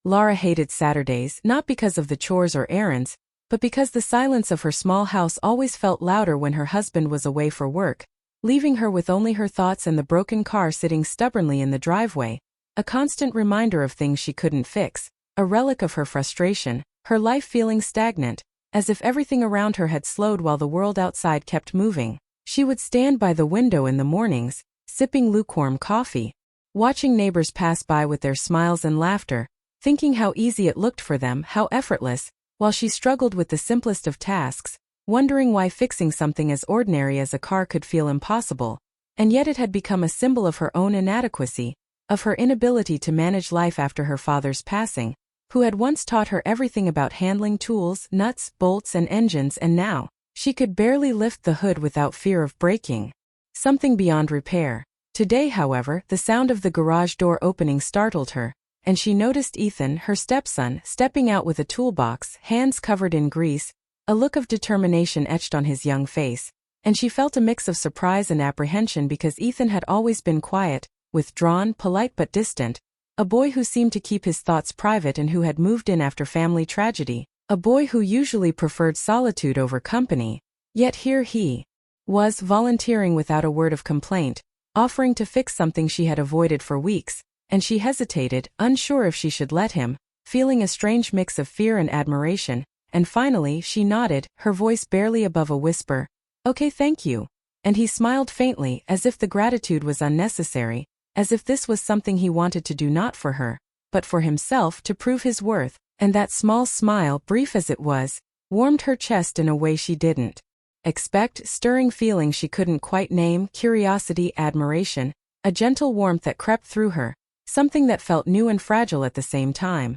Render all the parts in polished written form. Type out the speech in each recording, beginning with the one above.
Lara hated Saturdays not because of the chores or errands, but because the silence of her small house always felt louder when her husband was away for work, leaving her with only her thoughts and the broken car sitting stubbornly in the driveway, a constant reminder of things she couldn't fix, a relic of her frustration, her life feeling stagnant, as if everything around her had slowed while the world outside kept moving. She would stand by the window in the mornings, sipping lukewarm coffee, watching neighbors pass by with their smiles and laughter, thinking how easy it looked for them, how effortless, while she struggled with the simplest of tasks, wondering why fixing something as ordinary as a car could feel impossible, and yet it had become a symbol of her own inadequacy, of her inability to manage life after her father's passing, who had once taught her everything about handling tools, nuts, bolts and engines, and now, she could barely lift the hood without fear of breaking something beyond repair. Today, however, the sound of the garage door opening startled her, and she noticed Ethan, her stepson, stepping out with a toolbox, hands covered in grease, a look of determination etched on his young face, and she felt a mix of surprise and apprehension because Ethan had always been quiet, withdrawn, polite but distant, a boy who seemed to keep his thoughts private and who had moved in after family tragedy, a boy who usually preferred solitude over company. Yet here he was, volunteering without a word of complaint, offering to fix something she had avoided for weeks, and she hesitated, unsure if she should let him, feeling a strange mix of fear and admiration, and finally she nodded, her voice barely above a whisper, "Okay, thank you." And he smiled faintly, as if the gratitude was unnecessary, as if this was something he wanted to do not for her, but for himself to prove his worth, and that small smile, brief as it was, warmed her chest in a way she didn't expect, stirring feelings she couldn't quite name, curiosity, admiration, a gentle warmth that crept through her, something that felt new and fragile at the same time.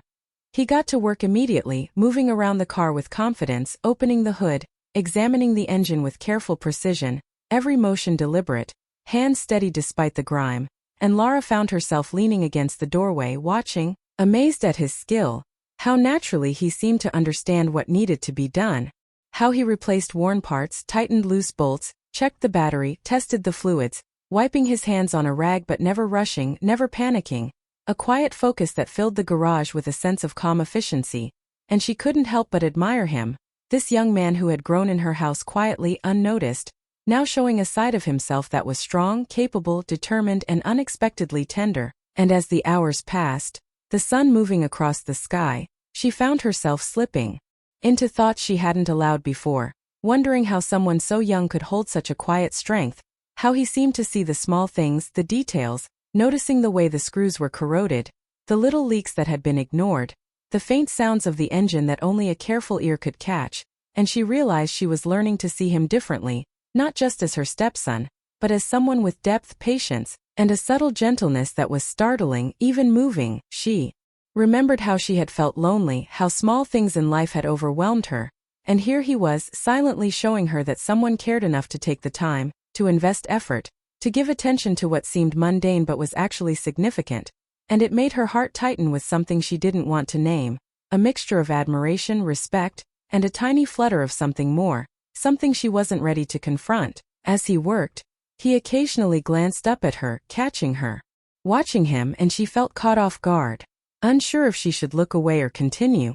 He got to work immediately, moving around the car with confidence, opening the hood, examining the engine with careful precision, every motion deliberate, hands steady despite the grime, and Lara found herself leaning against the doorway watching, amazed at his skill, how naturally he seemed to understand what needed to be done, how he replaced worn parts, tightened loose bolts, checked the battery, tested the fluids, wiping his hands on a rag but never rushing, never panicking, a quiet focus that filled the garage with a sense of calm efficiency, and she couldn't help but admire him, this young man who had grown in her house quietly, unnoticed, now showing a side of himself that was strong, capable, determined and unexpectedly tender. And as the hours passed, the sun moving across the sky, she found herself slipping into thoughts she hadn't allowed before, wondering how someone so young could hold such a quiet strength, how he seemed to see the small things, the details, noticing the way the screws were corroded, the little leaks that had been ignored, the faint sounds of the engine that only a careful ear could catch, and she realized she was learning to see him differently, not just as her stepson, but as someone with depth, patience, and a subtle gentleness that was startling, even moving. She remembered how she had felt lonely, how small things in life had overwhelmed her, and here he was, silently showing her that someone cared enough to take the time, to invest effort, to give attention to what seemed mundane but was actually significant, and it made her heart tighten with something she didn't want to name, a mixture of admiration, respect, and a tiny flutter of something more, something she wasn't ready to confront. As he worked, he occasionally glanced up at her, catching her watching him, and she felt caught off guard, unsure if she should look away or continue.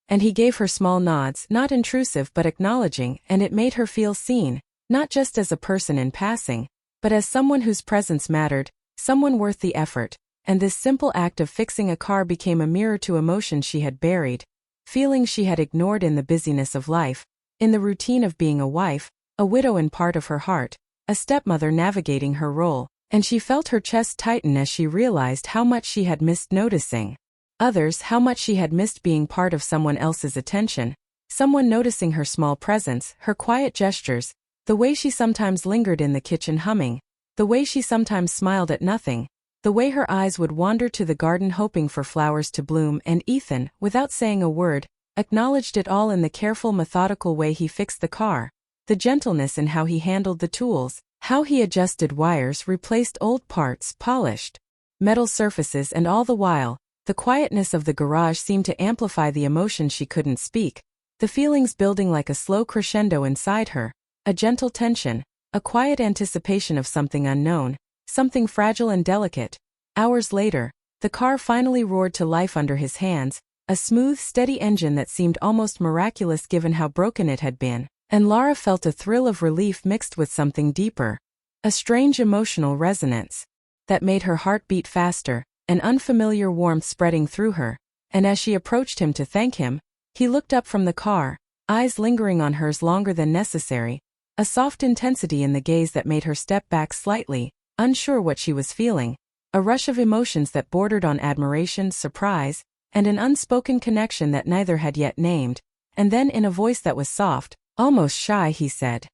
And he gave her small nods, not intrusive but acknowledging, and it made her feel seen, not just as a person in passing, but as someone whose presence mattered, someone worth the effort, and this simple act of fixing a car became a mirror to emotions she had buried, feelings she had ignored in the busyness of life, in the routine of being a wife, a widow in part of her heart, a stepmother navigating her role, and she felt her chest tighten as she realized how much she had missed noticing others, how much she had missed being part of someone else's attention, someone noticing her small presence, her quiet gestures, the way she sometimes lingered in the kitchen humming, the way she sometimes smiled at nothing, the way her eyes would wander to the garden hoping for flowers to bloom. And Ethan, without saying a word, acknowledged it all in the careful, methodical way he fixed the car, the gentleness in how he handled the tools, how he adjusted wires, replaced old parts, polished metal surfaces, and all the while, the quietness of the garage seemed to amplify the emotion she couldn't speak, the feelings building like a slow crescendo inside her, a gentle tension, a quiet anticipation of something unknown, something fragile and delicate. Hours later, The car finally roared to life under his hands, a smooth, steady engine that seemed almost miraculous given how broken it had been, and Lara felt a thrill of relief mixed with something deeper. A strange emotional resonance that made her heart beat faster, an unfamiliar warmth spreading through her, and as she approached him to thank him, he looked up from the car, eyes lingering on hers longer than necessary, a soft intensity in the gaze that made her step back slightly, unsure what she was feeling, a rush of emotions that bordered on admiration, surprise, and an unspoken connection that neither had yet named, and then in a voice that was soft, almost shy, he said,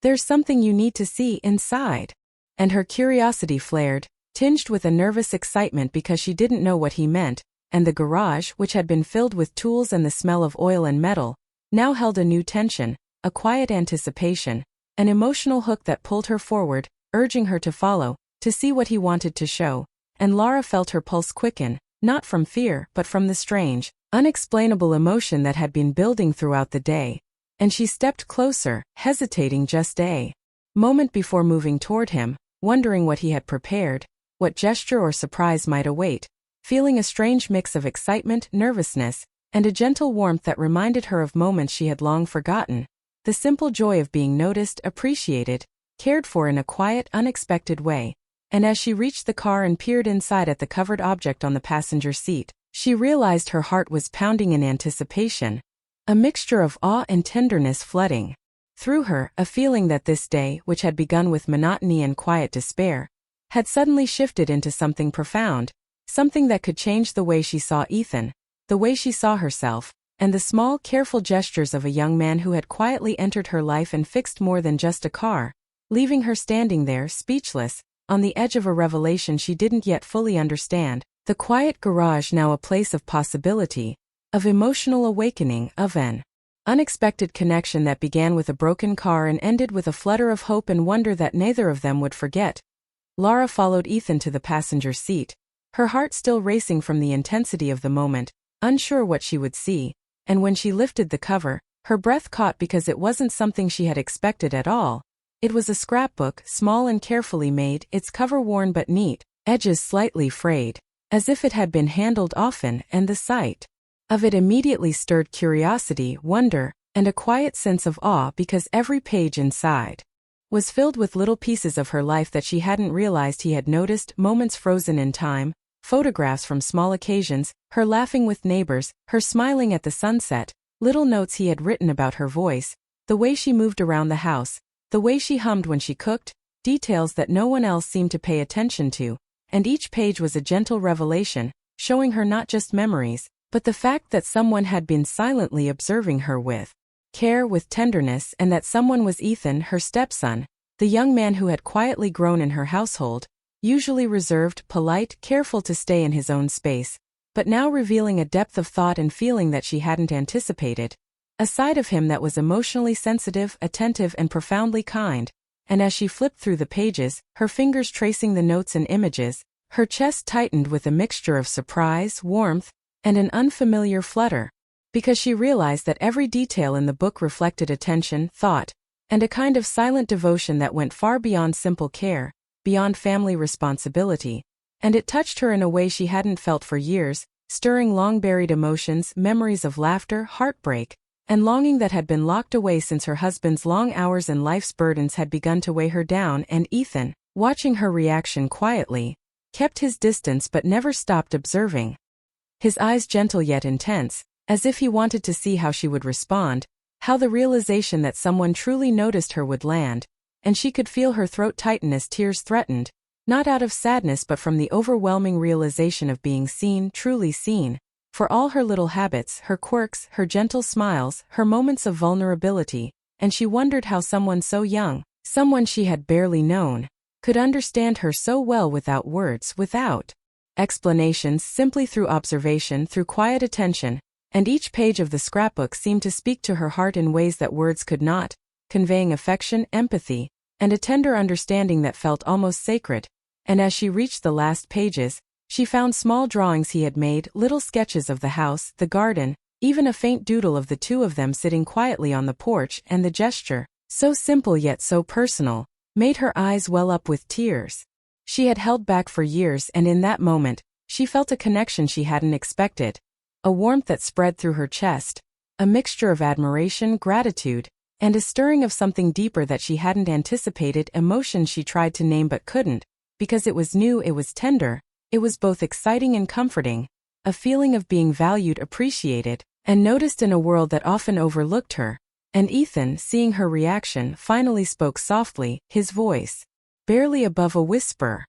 "There's something you need to see inside." And her curiosity flared, tinged with a nervous excitement because she didn't know what he meant, and the garage, which had been filled with tools and the smell of oil and metal, now held a new tension, a quiet anticipation, an emotional hook that pulled her forward, urging her to follow, to see what he wanted to show, and Lara felt her pulse quicken, not from fear but from the strange, unexplainable emotion that had been building throughout the day, and she stepped closer, hesitating just a moment before moving toward him, wondering what he had prepared, what gesture or surprise might await, feeling a strange mix of excitement, nervousness, and a gentle warmth that reminded her of moments she had long forgotten, the simple joy of being noticed, appreciated, cared for in a quiet, unexpected way. And as she reached the car and peered inside at the covered object on the passenger seat, she realized her heart was pounding in anticipation, a mixture of awe and tenderness flooding through her, a feeling that this day, which had begun with monotony and quiet despair, had suddenly shifted into something profound, something that could change the way she saw Ethan, the way she saw herself, and the small, careful gestures of a young man who had quietly entered her life and fixed more than just a car, leaving her standing there, speechless, on the edge of a revelation she didn't yet fully understand, the quiet garage now a place of possibility, of emotional awakening, of an unexpected connection that began with a broken car and ended with a flutter of hope and wonder that neither of them would forget. Lara followed Ethan to the passenger seat, her heart still racing from the intensity of the moment, unsure what she would see, and when she lifted the cover, her breath caught because it wasn't something she had expected at all. It was a scrapbook, small and carefully made, its cover worn but neat, edges slightly frayed, as if it had been handled often, and the sight of it immediately stirred curiosity, wonder, and a quiet sense of awe because every page inside was filled with little pieces of her life that she hadn't realized he had noticed, moments frozen in time, photographs from small occasions, her laughing with neighbors, her smiling at the sunset, little notes he had written about her voice, the way she moved around the house, the way she hummed when she cooked, details that no one else seemed to pay attention to, and each page was a gentle revelation, showing her not just memories, but the fact that someone had been silently observing her with care, with tenderness, and that someone was Ethan, her stepson, the young man who had quietly grown in her household, usually reserved, polite, careful to stay in his own space, but now revealing a depth of thought and feeling that she hadn't anticipated, a side of him that was emotionally sensitive, attentive, and profoundly kind. And as she flipped through the pages, her fingers tracing the notes and images, her chest tightened with a mixture of surprise, warmth, and an unfamiliar flutter, because she realized that every detail in the book reflected attention, thought, and a kind of silent devotion that went far beyond simple care, beyond family responsibility, and it touched her in a way she hadn't felt for years, stirring long-buried emotions, memories of laughter, heartbreak, and longing that had been locked away since her husband's long hours and life's burdens had begun to weigh her down. And Ethan, watching her reaction quietly, kept his distance but never stopped observing. His eyes gentle yet intense, as if he wanted to see how she would respond, how the realization that someone truly noticed her would land, and she could feel her throat tighten as tears threatened, not out of sadness but from the overwhelming realization of being seen, truly seen, for all her little habits, her quirks, her gentle smiles, her moments of vulnerability, and she wondered how someone so young, someone she had barely known, could understand her so well without words, without explanations, simply through observation, through quiet attention, and each page of the scrapbook seemed to speak to her heart in ways that words could not, conveying affection, empathy, and a tender understanding that felt almost sacred. And as she reached the last pages, she found small drawings he had made, little sketches of the house, the garden, even a faint doodle of the two of them sitting quietly on the porch, and the gesture, so simple yet so personal, made her eyes well up with tears. She had held back for years, and in that moment, she felt a connection she hadn't expected, a warmth that spread through her chest, a mixture of admiration, gratitude, and a stirring of something deeper that she hadn't anticipated, emotion she tried to name but couldn't, because it was new, it was tender, it was both exciting and comforting, a feeling of being valued, appreciated, and noticed in a world that often overlooked her. And Ethan, seeing her reaction, finally spoke softly, his voice barely above a whisper.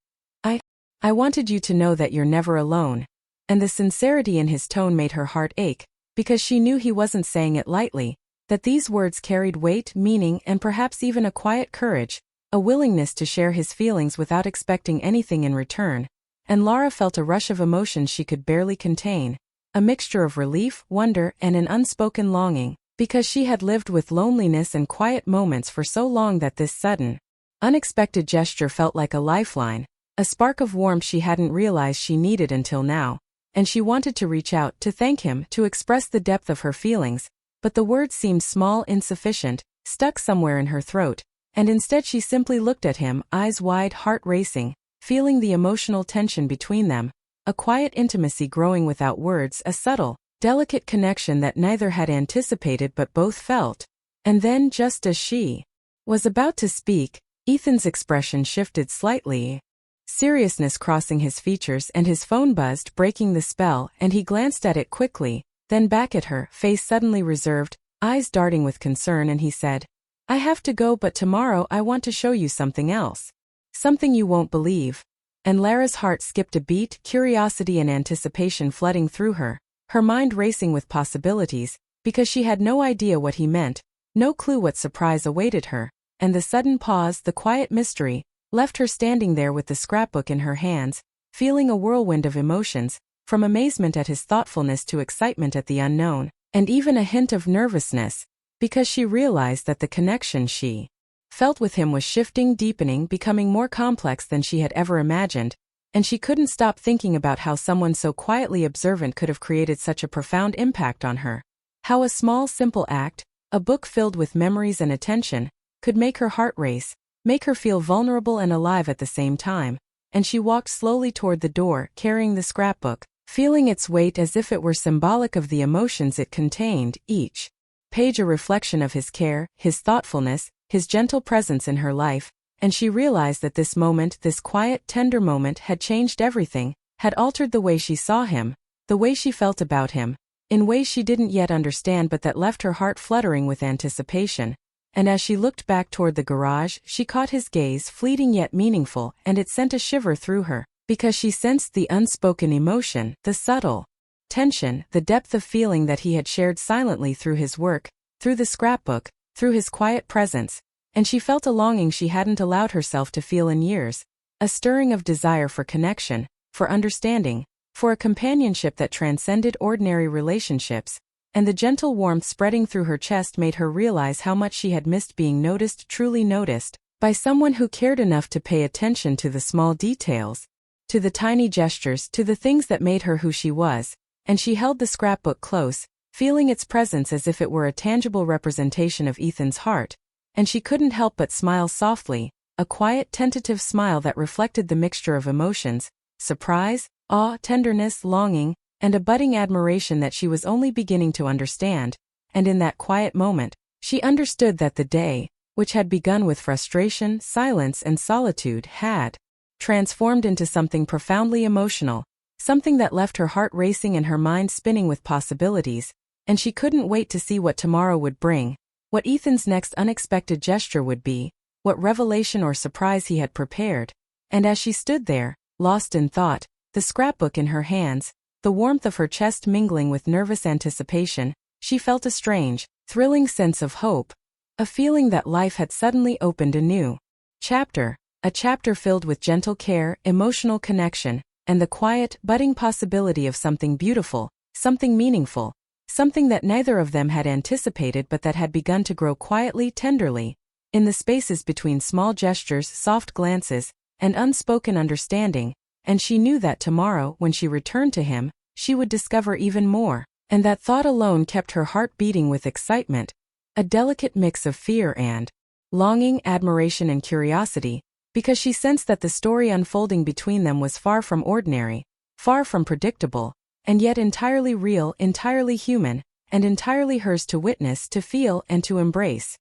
I wanted you to know that you're never alone. And the sincerity in his tone made her heart ache, because she knew he wasn't saying it lightly, that these words carried weight, meaning, and perhaps even a quiet courage, a willingness to share his feelings without expecting anything in return. And Lara felt a rush of emotions she could barely contain, a mixture of relief, wonder, and an unspoken longing, because she had lived with loneliness and quiet moments for so long that this sudden, unexpected gesture felt like a lifeline, a spark of warmth she hadn't realized she needed until now. And she wanted to reach out, to thank him, to express the depth of her feelings, but the words seemed small, insufficient, stuck somewhere in her throat, and instead she simply looked at him, eyes wide, heart racing, feeling the emotional tension between them, a quiet intimacy growing without words, a subtle, delicate connection that neither had anticipated but both felt. And then, just as she was about to speak, Ethan's expression shifted slightly, seriousness crossing his features, and his phone buzzed, breaking the spell, and he glanced at it quickly, then back at her, face suddenly reserved, eyes darting with concern, and he said, I have to go, but tomorrow I want to show you something else. Something you won't believe. And Lara's heart skipped a beat, curiosity and anticipation flooding through her, her mind racing with possibilities, because she had no idea what he meant, no clue what surprise awaited her, and the sudden pause, the quiet mystery, left her standing there with the scrapbook in her hands, feeling a whirlwind of emotions, from amazement at his thoughtfulness to excitement at the unknown, and even a hint of nervousness, because she realized that the connection she felt with him was shifting, deepening, becoming more complex than she had ever imagined, and she couldn't stop thinking about how someone so quietly observant could have created such a profound impact on her. How a small, simple act, a book filled with memories and attention, could make her heart race, make her feel vulnerable and alive at the same time. And she walked slowly toward the door, carrying the scrapbook, feeling its weight as if it were symbolic of the emotions it contained, each page a reflection of his care, his thoughtfulness, his gentle presence in her life. And she realized that this moment, this quiet, tender moment, had changed everything, had altered the way she saw him, the way she felt about him, in ways she didn't yet understand but that left her heart fluttering with anticipation. And as she looked back toward the garage, she caught his gaze, fleeting yet meaningful, and it sent a shiver through her, because she sensed the unspoken emotion, the subtle tension, the depth of feeling that he had shared silently through his work, through the scrapbook, through his quiet presence. And she felt a longing she hadn't allowed herself to feel in years, a stirring of desire for connection, for understanding, for a companionship that transcended ordinary relationships. And the gentle warmth spreading through her chest made her realize how much she had missed being noticed, truly noticed, by someone who cared enough to pay attention to the small details, to the tiny gestures, to the things that made her who she was. And she held the scrapbook close, feeling its presence as if it were a tangible representation of Ethan's heart. And she couldn't help but smile softly, a quiet, tentative smile that reflected the mixture of emotions, surprise, awe, tenderness, longing, and a budding admiration that she was only beginning to understand. And in that quiet moment, she understood that the day, which had begun with frustration, silence, and solitude, had transformed into something profoundly emotional, something that left her heart racing and her mind spinning with possibilities. And she couldn't wait to see what tomorrow would bring, what Ethan's next unexpected gesture would be, what revelation or surprise he had prepared. And as she stood there, lost in thought, the scrapbook in her hands, the warmth of her chest mingling with nervous anticipation, she felt a strange, thrilling sense of hope, a feeling that life had suddenly opened a new chapter, a chapter filled with gentle care, emotional connection, and the quiet, budding possibility of something beautiful, something meaningful, something that neither of them had anticipated but that had begun to grow quietly, tenderly, in the spaces between small gestures, soft glances, and unspoken understanding. And she knew that tomorrow, when she returned to him, she would discover even more, and that thought alone kept her heart beating with excitement, a delicate mix of fear and longing, admiration and curiosity, because she sensed that the story unfolding between them was far from ordinary, far from predictable, and yet entirely real, entirely human, and entirely hers to witness, to feel, and to embrace.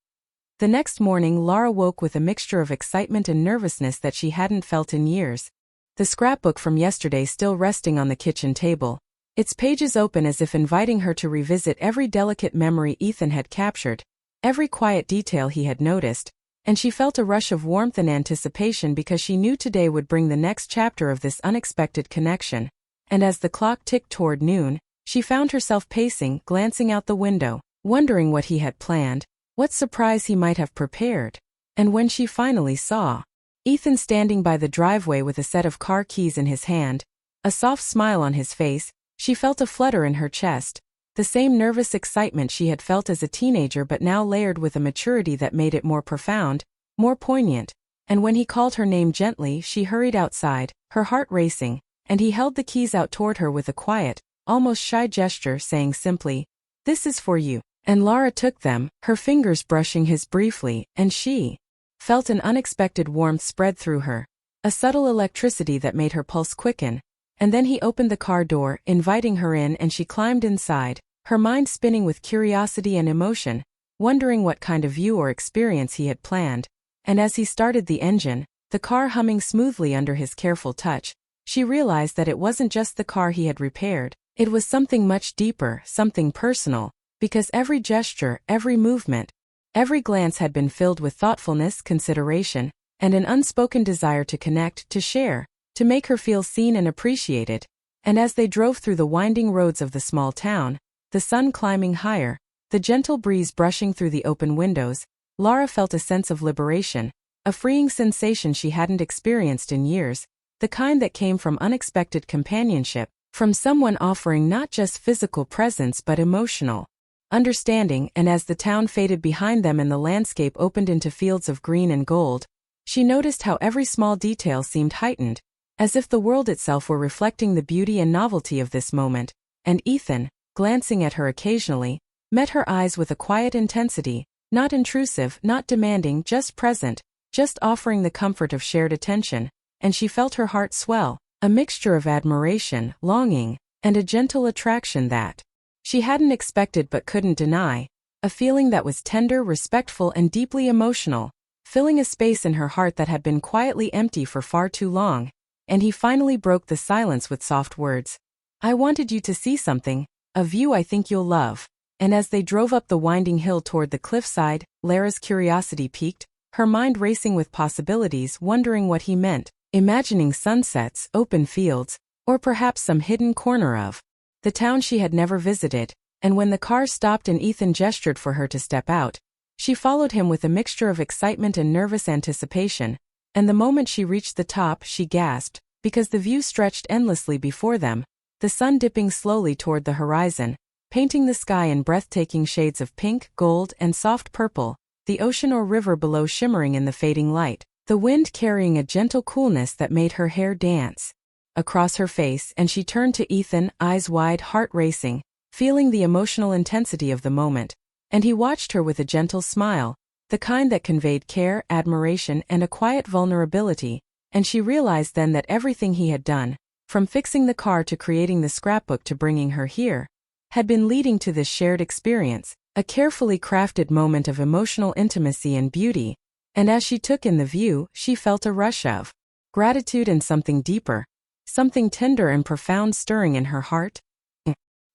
The next morning Lara woke with a mixture of excitement and nervousness that she hadn't felt in years. The scrapbook from yesterday still resting on the kitchen table, its pages open as if inviting her to revisit every delicate memory Ethan had captured, every quiet detail he had noticed, and she felt a rush of warmth and anticipation because she knew today would bring the next chapter of this unexpected connection. And as the clock ticked toward noon, she found herself pacing, glancing out the window, wondering what he had planned, what surprise he might have prepared. And when she finally saw Ethan standing by the driveway with a set of car keys in his hand, a soft smile on his face, she felt a flutter in her chest, the same nervous excitement she had felt as a teenager but now layered with a maturity that made it more profound, more poignant. And when he called her name gently, she hurried outside, her heart racing, and he held the keys out toward her with a quiet, almost shy gesture, saying simply, "This is for you." And Lara took them, her fingers brushing his briefly, and she felt an unexpected warmth spread through her, a subtle electricity that made her pulse quicken. And then he opened the car door, inviting her in, and she climbed inside, her mind spinning with curiosity and emotion, wondering what kind of view or experience he had planned. And as he started the engine, the car humming smoothly under his careful touch, she realized that it wasn't just the car he had repaired, it was something much deeper, something personal, because every gesture, every movement, every glance had been filled with thoughtfulness, consideration, and an unspoken desire to connect, to share, to make her feel seen and appreciated. And as they drove through the winding roads of the small town, the sun climbing higher, the gentle breeze brushing through the open windows, Lara felt a sense of liberation, a freeing sensation she hadn't experienced in years, the kind that came from unexpected companionship, from someone offering not just physical presence but emotional understanding. And as the town faded behind them and the landscape opened into fields of green and gold, she noticed how every small detail seemed heightened, as if the world itself were reflecting the beauty and novelty of this moment. And Ethan, glancing at her occasionally, met her eyes with a quiet intensity, not intrusive, not demanding, just present, just offering the comfort of shared attention. And she felt her heart swell, a mixture of admiration, longing, and a gentle attraction that she hadn't expected but couldn't deny, a feeling that was tender, respectful, and deeply emotional, filling a space in her heart that had been quietly empty for far too long. And he finally broke the silence with soft words. "I wanted you to see something, a view I think you'll love." And as they drove up the winding hill toward the cliffside, Lara's curiosity piqued, her mind racing with possibilities, wondering what he meant, imagining sunsets, open fields, or perhaps some hidden corner of the town she had never visited. And when the car stopped and Ethan gestured for her to step out, she followed him with a mixture of excitement and nervous anticipation. And the moment she reached the top, she gasped, because the view stretched endlessly before them, the sun dipping slowly toward the horizon, painting the sky in breathtaking shades of pink, gold, and soft purple, the ocean or river below shimmering in the fading light, the wind carrying a gentle coolness that made her hair dance across her face. And she turned to Ethan, eyes wide, heart racing, feeling the emotional intensity of the moment. And he watched her with a gentle smile, the kind that conveyed care, admiration, and a quiet vulnerability. And she realized then that everything he had done, from fixing the car to creating the scrapbook to bringing her here, had been leading to this shared experience, a carefully crafted moment of emotional intimacy and beauty. And as she took in the view, she felt a rush of gratitude and something deeper, something tender and profound stirring in her heart.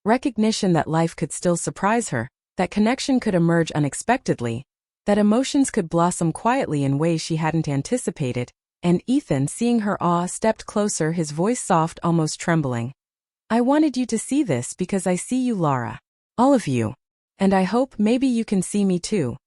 Recognition that life could still surprise her, that connection could emerge unexpectedly, that emotions could blossom quietly in ways she hadn't anticipated. And Ethan, seeing her awe, stepped closer, his voice soft, almost trembling. "I wanted you to see this because I see you, Lara. All of you. And I hope maybe you can see me too."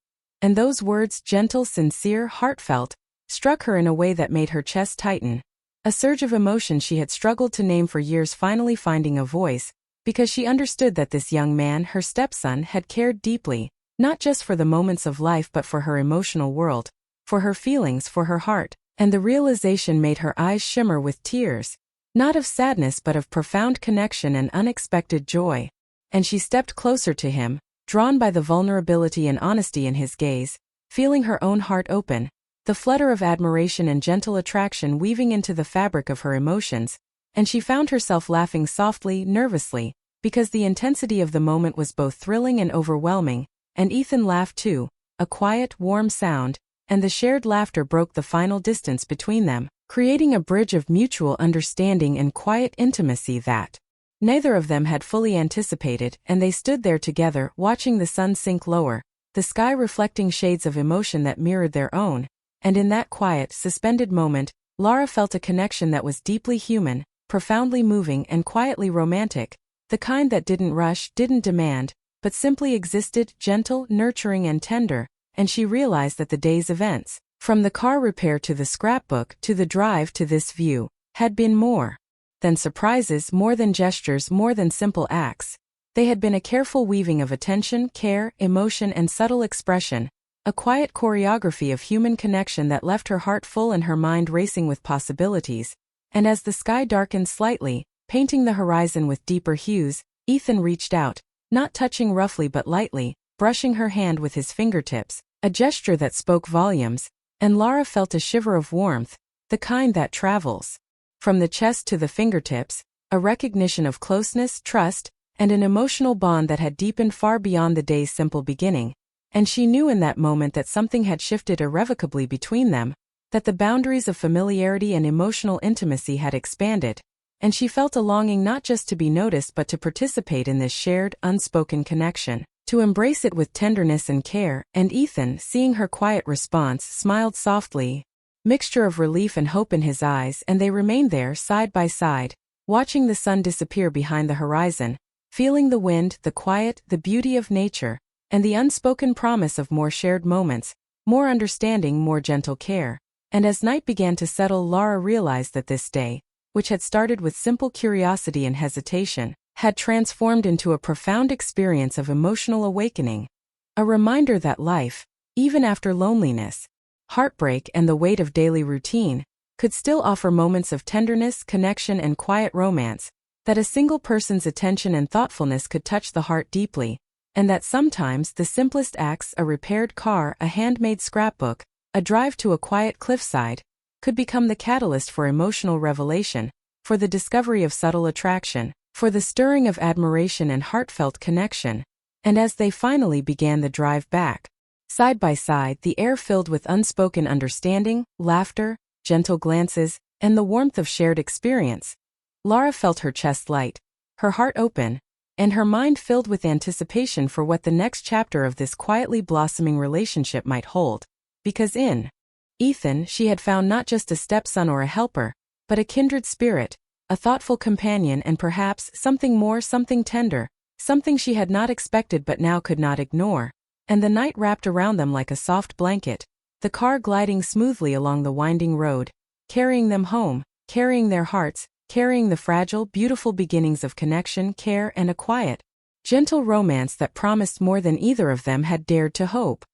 And those words, gentle, sincere, heartfelt, struck her in a way that made her chest tighten. A surge of emotion she had struggled to name for years finally finding a voice, because she understood that this young man, her stepson, had cared deeply, not just for the moments of life but for her emotional world, for her feelings, for her heart. And the realization made her eyes shimmer with tears, not of sadness but of profound connection and unexpected joy. And she stepped closer to him, drawn by the vulnerability and honesty in his gaze, feeling her own heart open, the flutter of admiration and gentle attraction weaving into the fabric of her emotions. and she found herself laughing softly, nervously, because the intensity of the moment was both thrilling and overwhelming, and Ethan laughed too, a quiet, warm sound, and the shared laughter broke the final distance between them, creating a bridge of mutual understanding and quiet intimacy that neither of them had fully anticipated, and they stood there together, watching the sun sink lower, the sky reflecting shades of emotion that mirrored their own, and in that quiet, suspended moment, Lara felt a connection that was deeply human, profoundly moving and quietly romantic, the kind that didn't rush, didn't demand, but simply existed, gentle, nurturing and tender, and she realized that the day's events, from the car repair to the scrapbook to the drive to this view, had been more than surprises, more than gestures, more than simple acts. They had been a careful weaving of attention, care, emotion and subtle expression, a quiet choreography of human connection that left her heart full and her mind racing with possibilities. And as the sky darkened slightly, painting the horizon with deeper hues, Ethan reached out, not touching roughly but lightly, brushing her hand with his fingertips, a gesture that spoke volumes, and Lara felt a shiver of warmth, the kind that travels from the chest to the fingertips, a recognition of closeness, trust, and an emotional bond that had deepened far beyond the day's simple beginning. And she knew in that moment that something had shifted irrevocably between them, that the boundaries of familiarity and emotional intimacy had expanded, and she felt a longing not just to be noticed but to participate in this shared, unspoken connection, to embrace it with tenderness and care. And Ethan, seeing her quiet response, smiled softly, mixture of relief and hope in his eyes, and they remained there side by side, watching the sun disappear behind the horizon, feeling the wind, the quiet, the beauty of nature, and the unspoken promise of more shared moments, more understanding, more gentle care. And as night began to settle, Lara realized that this day, which had started with simple curiosity and hesitation, had transformed into a profound experience of emotional awakening. A reminder that life, even after loneliness, heartbreak and the weight of daily routine, could still offer moments of tenderness, connection and quiet romance, that a single person's attention and thoughtfulness could touch the heart deeply, and that sometimes the simplest acts, a repaired car, a handmade scrapbook, a drive to a quiet cliffside, could become the catalyst for emotional revelation, for the discovery of subtle attraction, for the stirring of admiration and heartfelt connection. And as they finally began the drive back, side by side, the air filled with unspoken understanding, laughter, gentle glances, and the warmth of shared experience, Lara felt her chest light, her heart open, and her mind filled with anticipation for what the next chapter of this quietly blossoming relationship might hold. Because in Ethan, she had found not just a stepson or a helper, but a kindred spirit, a thoughtful companion and perhaps something more, something tender, something she had not expected but now could not ignore. And the night wrapped around them like a soft blanket, the car gliding smoothly along the winding road, carrying them home, carrying their hearts, carrying the fragile, beautiful beginnings of connection, care, and a quiet, gentle romance that promised more than either of them had dared to hope.